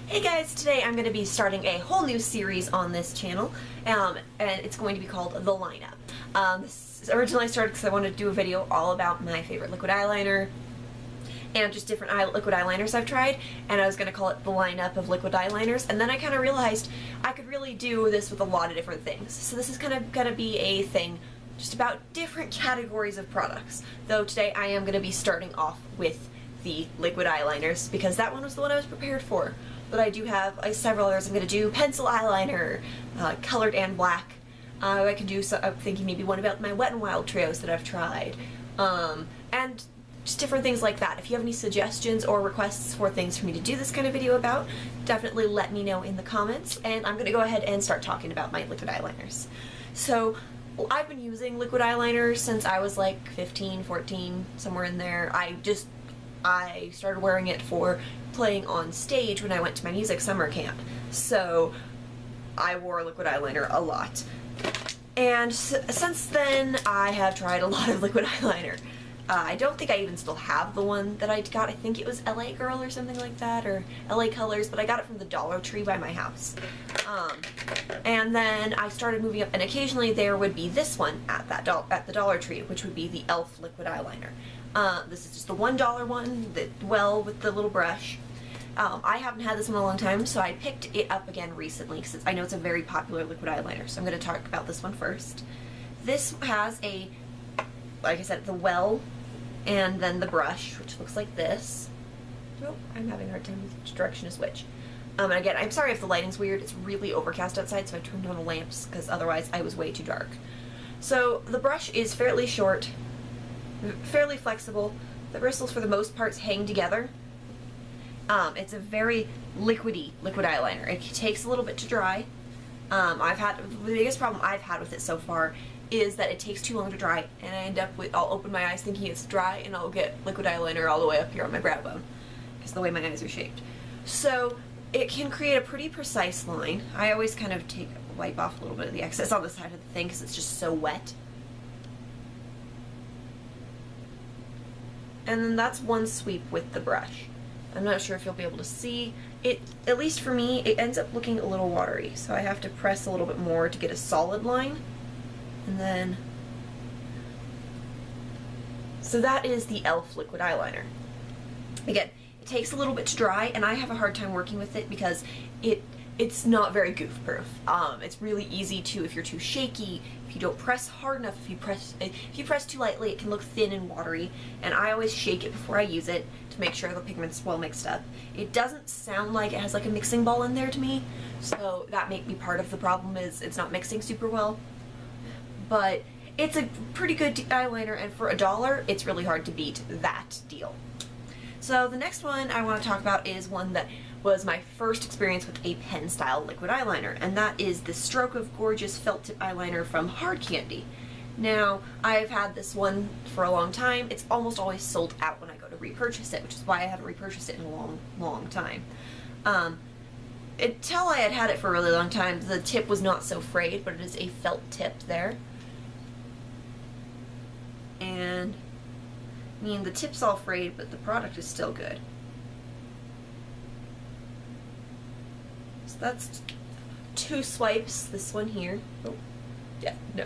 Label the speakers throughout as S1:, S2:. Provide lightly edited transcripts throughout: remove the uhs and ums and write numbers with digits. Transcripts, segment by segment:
S1: Hey guys, today I'm going to be starting a whole new series on this channel, and it's going to be called The Lineup. This originally started because I wanted to do a video all about my favorite liquid eyeliner and just different liquid eyeliners I've tried, and I was going to call it The Lineup of Liquid Eyeliners, and then I kind of realized I could really do this with a lot of different things. So this is kind of going to be a thing just about different categories of products, though today I am going to be starting off with the liquid eyeliners because that one was the one I was prepared for. But I do have several others. I'm going to do pencil eyeliner, colored and black. I can do, I'm thinking maybe one about my Wet n Wild trios that I've tried. And just different things like that. If you have any suggestions or requests for things for me to do this kind of video about, definitely let me know in the comments. And I'm going to go ahead and start talking about my liquid eyeliners. So, I've been using liquid eyeliner since I was like 15, 14, somewhere in there. I started wearing it for playing on stage when I went to my music summer camp. So I wore liquid eyeliner a lot. And since then, I have tried a lot of liquid eyeliner. I don't think I even still have the one that I got. I think it was LA Girl or something like that, or LA Colors, but I got it from the Dollar Tree by my house. And then I started moving up, and occasionally there would be this one at the Dollar Tree, which would be the e.l.f. liquid eyeliner. This is just the $1 one, with the little brush. I haven't had this one in a long time, so I picked it up again recently since I know it's a very popular liquid eyeliner. So I'm going to talk about this one first. This has like I said, the well, and then the brush, which looks like this. Oh, I'm having a hard time with which direction to switch. And again, I'm sorry if the lighting's weird. It's really overcast outside, so I turned on the lamps because otherwise I was way too dark. So the brush is fairly short, fairly flexible. The bristles, for the most part, hang together. It's a very liquidy liquid eyeliner. It takes a little bit to dry. The biggest problem I've had with it so far is that it takes too long to dry, and I end up with, I'll open my eyes thinking it's dry, and I'll get liquid eyeliner all the way up here on my brow bone, because the way my eyes are shaped. So it can create a pretty precise line. I always kind of wipe off a little bit of the excess on the side of the thing because it's just so wet. And then that's one sweep with the brush. I'm not sure if you'll be able to see it. At least for me, it ends up looking a little watery, so I have to press a little bit more to get a solid line. And then, so that is the e.l.f. liquid eyeliner. Again, it takes a little bit to dry, and I have a hard time working with it because it's not very goof proof. It's really easy to, if you're too shaky, if you don't press hard enough, if you press too lightly, it can look thin and watery, and I always shake it before I use it to make sure the pigment's well mixed up. It doesn't sound like it has like a mixing ball in there to me, so that may be part of the problem, is it's not mixing super well. But it's a pretty good eyeliner, and for $1, it's really hard to beat that deal. So the next one I want to talk about is one that was my first experience with a pen style liquid eyeliner, and that is the Stroke of Gorgeous felt tip eyeliner from Hard Candy. Now, I've had this one for a long time. It's almost always sold out when I go to repurchase it, which is why I haven't repurchased it in a long, long time. Until I had had it for a really long time, the tip was not so frayed, but it is a felt tip there. And I mean, the tip's all frayed, but the product is still good. So that's two swipes. This one here. Oh, yeah, no.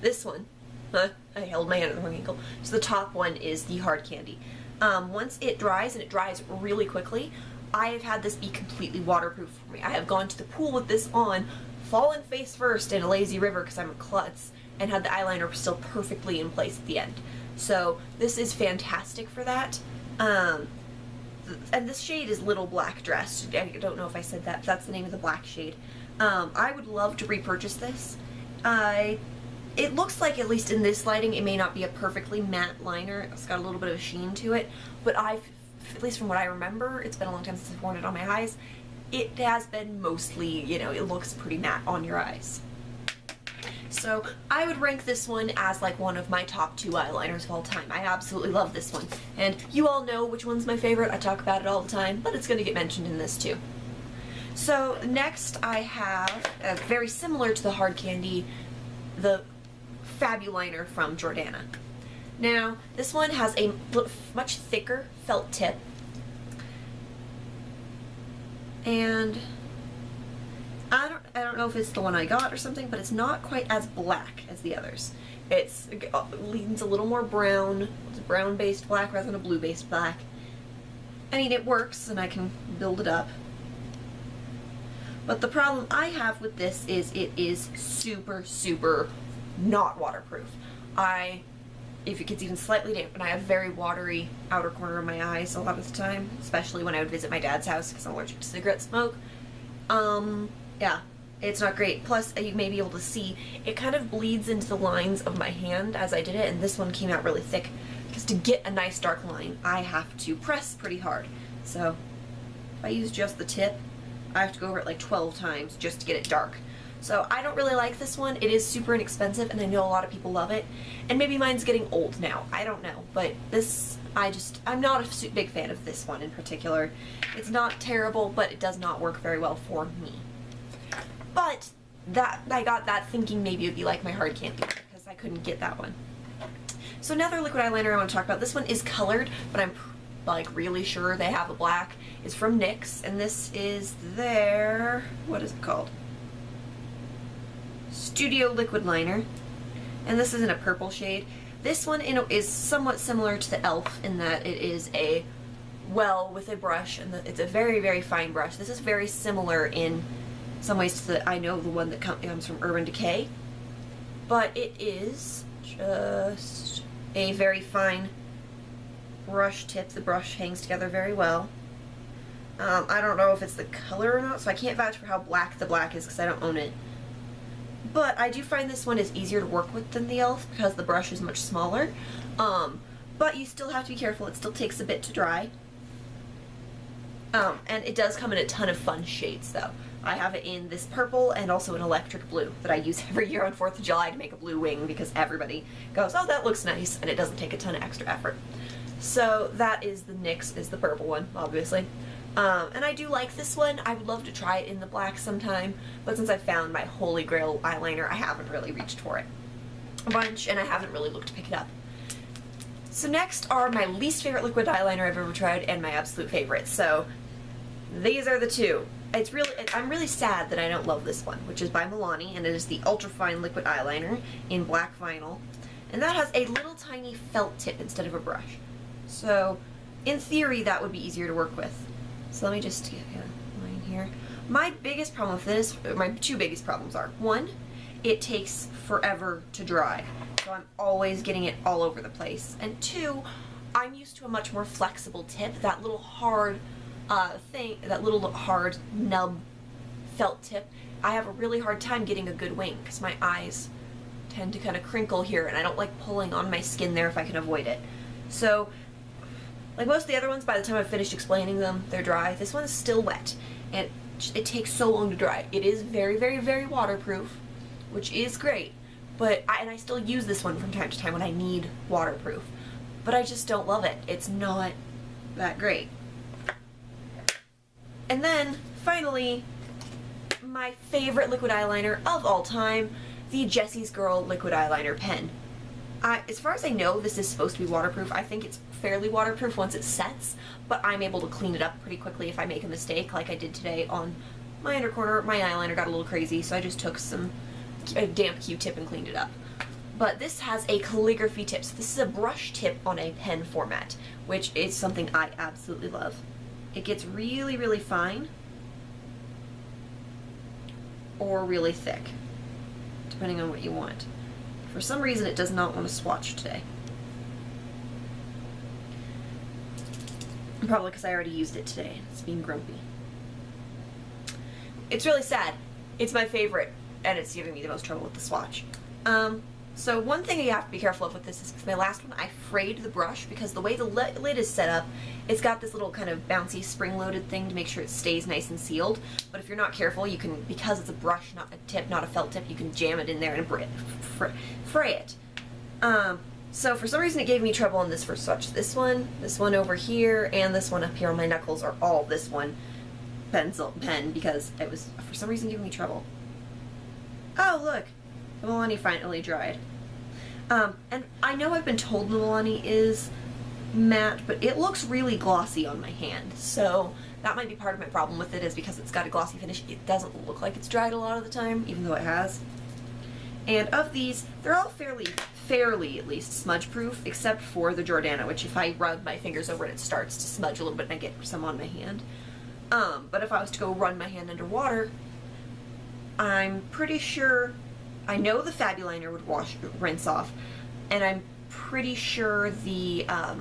S1: This one. Huh? I held my hand at the wrong angle. So the top one is the Hard Candy. Once it dries, and it dries really quickly, I have had this be completely waterproof for me. I have gone to the pool with this on, fallen face first in a lazy river because I'm a klutz, and had the eyeliner still perfectly in place at the end. So this is fantastic for that. And this shade is Little Black Dress. I don't know if I said that, but that's the name of the black shade. I would love to repurchase this. It looks like, at least in this lighting, it may not be a perfectly matte liner. It's got a little bit of a sheen to it, but at least from what I remember, it's been a long time since I've worn it on my eyes, it has been mostly, you know, it looks pretty matte on your eyes. So I would rank this one as like one of my top 2 eyeliners of all time. I absolutely love this one. And you all know which one's my favorite. I talk about it all the time, but it's going to get mentioned in this too. So next I have, very similar to the Hard Candy, the FabuLiner from Jordana. Now, this one has a much thicker felt tip. And I don't know if it's the one I got or something, but it's not quite as black as the others. It leans a little more brown. It's a brown-based black rather than a blue-based black. I mean, it works, and I can build it up. But the problem I have with this is it is super, super not waterproof. If it gets even slightly damp, and I have very watery outer corner of my eyes a lot of the time, especially when I would visit my dad's house because I'm allergic to cigarette smoke. Yeah, it's not great. Plus, you may be able to see, it kind of bleeds into the lines of my hand as I did it, and this one came out really thick. Because to get a nice dark line, I have to press pretty hard. So, if I use just the tip, I have to go over it like 12 times just to get it dark. So I don't really like this one. It is super inexpensive, and I know a lot of people love it. And maybe mine's getting old now. I don't know. But this, I'm not a big fan of this one in particular. It's not terrible, but it does not work very well for me. But I got that thinking maybe it would be like my hard candy, because I couldn't get that one. So another liquid eyeliner I want to talk about. This one is colored, but I'm like really sure they have a black. It's from NYX, and this is their, what is it called? Studio Liquid Liner, and this is in a purple shade. This one is somewhat similar to the e.l.f. in that it is a well with a brush, and it's a very, very fine brush. This is very similar in some ways to the one that comes from Urban Decay, but it is just a very fine brush tip. The brush hangs together very well. I don't know if it's the color or not, so I can't vouch for how black the black is because I don't own it. But I do find this one is easier to work with than the e.l.f. because the brush is much smaller. But you still have to be careful. It still takes a bit to dry. And it does come in a ton of fun shades, though. I have it in this purple and also an electric blue that I use every year on 4th of July to make a blue wing because everybody goes, oh, that looks nice, and it doesn't take a ton of extra effort. So that is the NYX, is the purple one, obviously. And I do like this one. I would love to try it in the black sometime, but since I found my holy grail eyeliner, I haven't really reached for it a bunch, and I haven't really looked to pick it up. So next are my least favorite liquid eyeliner I've ever tried and my absolute favorite. So these are the two. I'm really sad that I don't love this one, which is by Milani, and it is the UltraFine liquid eyeliner in black vinyl. And that has a little tiny felt tip instead of a brush. So in theory, that would be easier to work with. So let me just get a line here. My biggest problem with this, my two biggest problems are, one, it takes forever to dry. So I'm always getting it all over the place. And two, I'm used to a much more flexible tip. That little hard that little hard nub felt tip, I have a really hard time getting a good wing because my eyes tend to kind of crinkle here, and I don't like pulling on my skin there if I can avoid it. So, like most of the other ones, by the time I've finished explaining them, they're dry. This one's still wet, and it takes so long to dry. It is very, very, very waterproof, which is great, but I still use this one from time to time when I need waterproof, but I just don't love it. It's not that great. And then, finally, my favorite liquid eyeliner of all time, the Jessies Girl liquid eyeliner pen. As far as I know, this is supposed to be waterproof. I think it's fairly waterproof once it sets, but I'm able to clean it up pretty quickly if I make a mistake, like I did today on my inner corner. My eyeliner got a little crazy, so I just took a damp Q-tip and cleaned it up. But this has a calligraphy tip, so this is a brush tip on a pen format, which is something I absolutely love. It gets really, really fine, or really thick, depending on what you want. For some reason, it does not want to swatch today. Probably because I already used it today. It's being grumpy. It's really sad. It's my favorite, and it's giving me the most trouble with the swatch. So one thing you have to be careful of with this is because my last one, I frayed the brush because the way the lid is set up, it's got this little kind of bouncy spring-loaded thing to make sure it stays nice and sealed. But if you're not careful, you can, because it's a brush, not a tip, not a felt tip, you can jam it in there and fray it. So for some reason it gave me trouble on this first swatch. This one over here, and this one up here on my knuckles are all this one pen because it was for some reason giving me trouble. Oh look! The Milani finally dried. And I know I've been told the Milani is matte, but it looks really glossy on my hand, so That might be part of my problem with it, is because it's got a glossy finish. It doesn't look like it's dried a lot of the time, even though it has. And of these, they're all fairly at least smudge proof, except for the Jordana, which if I rub my fingers over it, it starts to smudge a little bit and I get some on my hand. But if I was to go run my hand under water, I'm pretty sure, I know the Fab You Lighter would rinse off, and I'm pretty sure the e.l.f.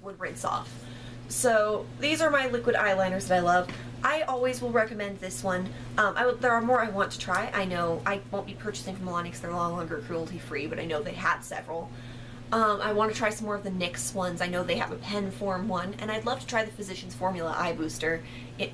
S1: would rinse off. So these are my liquid eyeliners that I love. I always will recommend this one. There are more I want to try. I know I won't be purchasing from Milani because they're no longer cruelty free, but I know they had several. I want to try some more of the NYX ones. I know they have a pen form one, and I'd love to try the Physicians Formula Eye Booster,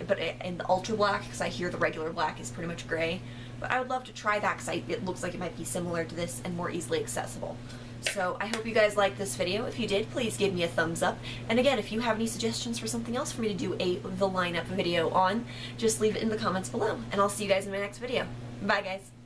S1: but in the ultra black, because I hear the regular black is pretty much gray. But I would love to try that because it looks like it might be similar to this and more easily accessible. So I hope you guys liked this video. If you did, please give me a thumbs up. And again, if you have any suggestions for something else for me to do the lineup video on, just leave it in the comments below. And I'll see you guys in my next video. Bye, guys.